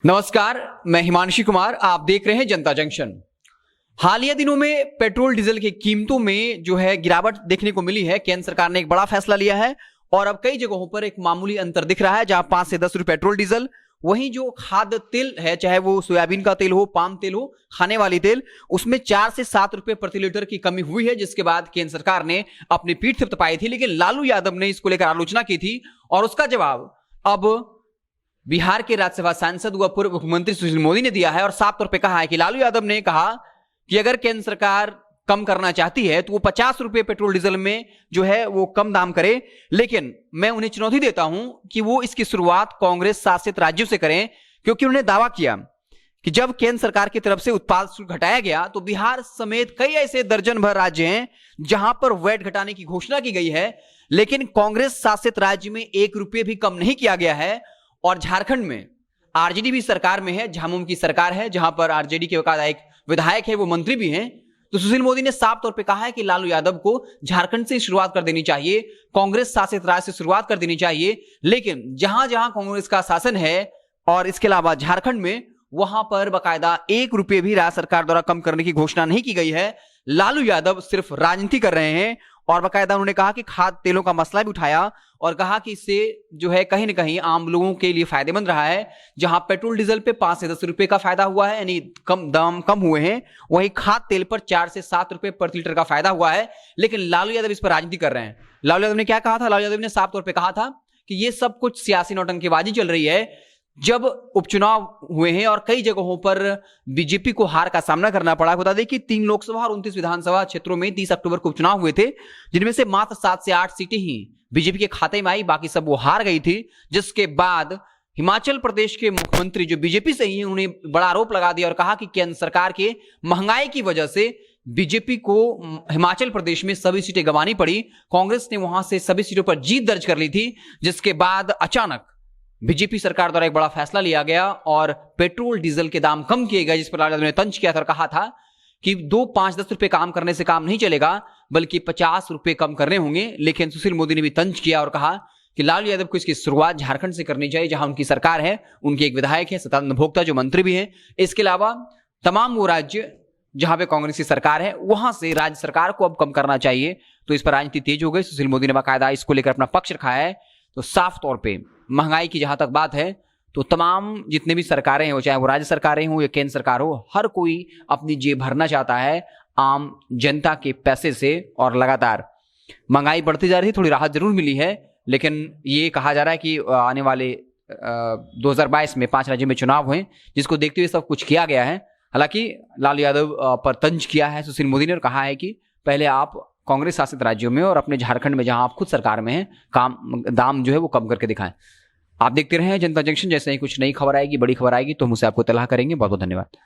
नमस्कार, मैं हिमांशु कुमार। आप देख रहे हैं जनता जंक्शन। हालिया दिनों में पेट्रोल डीजल की कीमतों में जो है गिरावट देखने को मिली है। केंद्र सरकार ने एक बड़ा फैसला लिया है और अब कई जगहों पर एक मामूली अंतर दिख रहा है, जहां 5 से 10 रुपए पेट्रोल डीजल, वहीं जो खाद्य तेल है, चाहे वो सोयाबीन का तेल हो, पाम तेल हो, खाने वाली तेल, उसमें 4 से 7 रुपए प्रति लीटर की कमी हुई है, जिसके बाद केंद्र सरकार ने अपनी पीठ थपथपाई थी। लेकिन लालू यादव ने इसको लेकर आलोचना की थी और उसका जवाब अब बिहार के राज्यसभा सांसद व पूर्व मुख्यमंत्री सुशील मोदी ने दिया है और साफ तौर पे कहा है कि लालू यादव ने कहा कि अगर केंद्र सरकार कम करना चाहती है तो वो 50 रुपए पेट्रोल डीजल में जो है वो कम दाम करे, लेकिन मैं उन्हें चुनौती देता हूं कि वो इसकी शुरुआत कांग्रेस शासित राज्यों से करें, क्योंकि उन्होंने दावा किया कि जब केंद्र सरकार की तरफ से उत्पाद शुल्क घटाया गया तो बिहार समेत कई ऐसे दर्जन भर राज्य हैं जहां पर वैट घटाने की घोषणा की गई है, लेकिन कांग्रेस शासित राज्य में 1 रुपये भी कम नहीं किया गया है। और झारखंड में आरजेडी भी सरकार में है, झामुमो की सरकार है, जहां पर आरजेडी के एक विधायक है, वो मंत्री भी हैं। तो सुशील मोदी ने साफ तौर पे कहा है कि लालू यादव को झारखंड से शुरुआत कर देनी चाहिए, कांग्रेस शासित राज्य से शुरुआत कर देनी चाहिए। लेकिन जहां जहां कांग्रेस का शासन है और इसके अलावा झारखंड में, वहां पर बाकायदा 1 रुपये भी राज्य सरकार द्वारा कम करने की घोषणा नहीं की गई है। लालू यादव सिर्फ राजनीति कर रहे हैं और बाकायदा उन्होंने कहा कि खाद्य तेलों का मसला भी उठाया और कहा कि इससे जो है कहीं ना कहीं आम लोगों के लिए फायदेमंद रहा है। जहां पेट्रोल डीजल पे 5 से 10 रुपए का फायदा हुआ है, यानी कम दाम कम हुए हैं, वहीं खाद्य तेल पर 4 से 7 रुपए प्रति लीटर का फायदा हुआ है। लेकिन लालू यादव इस पर राजनीति कर रहे हैं। लालू यादव ने क्या कहा था? लालू यादव ने साफ तौर पर कहा था कि ये सब कुछ सियासी नौटंकीबाजी चल रही है। जब उपचुनाव हुए हैं और कई जगहों पर बीजेपी को हार का सामना करना पड़ा। बता दें कि 3 लोकसभा और 29 विधानसभा क्षेत्रों में 30 अक्टूबर को उपचुनाव हुए थे, जिनमें से मात्र 7 से 8 सीटें ही बीजेपी के खाते में आई, बाकी सब वो हार गई थी। जिसके बाद हिमाचल प्रदेश के मुख्यमंत्री जो बीजेपी से ही हैं, उन्हें बड़ा आरोप लगा दिया और कहा कि केंद्र सरकार के महंगाई की वजह से बीजेपी को हिमाचल प्रदेश में सभी सीटें गंवानी पड़ी। कांग्रेस ने वहां से सभी सीटों पर जीत दर्ज कर ली थी, जिसके बाद अचानक बीजेपी सरकार द्वारा एक बड़ा फैसला लिया गया और पेट्रोल डीजल के दाम कम किए गए, जिस पर लालू यादव ने तंज किया था और कहा था कि 2, 5, 10 रुपए काम करने से काम नहीं चलेगा, बल्कि 50 रुपए कम करने होंगे। लेकिन सुशील मोदी ने भी तंज किया और कहा कि लालू यादव को इसकी शुरुआत झारखंड से करनी चाहिए, जहां उनकी सरकार है, उनके एक विधायक है, सत्तानंद भोक्ता जो मंत्री भी हैं। इसके अलावा तमाम वो राज्य जहां पे कांग्रेस की सरकार है, वहां से राज्य सरकार को अब कम करना चाहिए। तो इस पर राजनीति तेज हो गई। सुशील मोदी ने बाकायदा इसको लेकर अपना पक्ष रखा है। तो साफ तौर पे महंगाई की जहां तक बात है, तो तमाम जितने भी सरकारें हैं, वो चाहे वो राज्य सरकारें हो या केंद्र सरकार हो, हर कोई अपनी जेब भरना चाहता है आम जनता के पैसे से। और लगातार महंगाई बढ़ती जा रही है। थोड़ी राहत जरूर मिली है, लेकिन ये कहा जा रहा है कि आने वाले 2022 में 5 राज्यों में चुनाव हुए, जिसको देखते हुए सब कुछ किया गया है। हालांकि लालू यादव पर तंज किया है सुशील मोदी ने और कहा है कि पहले आप कांग्रेस शासित राज्यों में और अपने झारखंड में, जहां आप खुद सरकार में हैं, दाम जो है वो कम करके दिखाएं। आप देखते रहें जनता जंक्शन। जैसे ही कुछ नई खबर आएगी, बड़ी खबर आएगी, तो हम उसे आपको इत्तला करेंगे। बहुत बहुत धन्यवाद।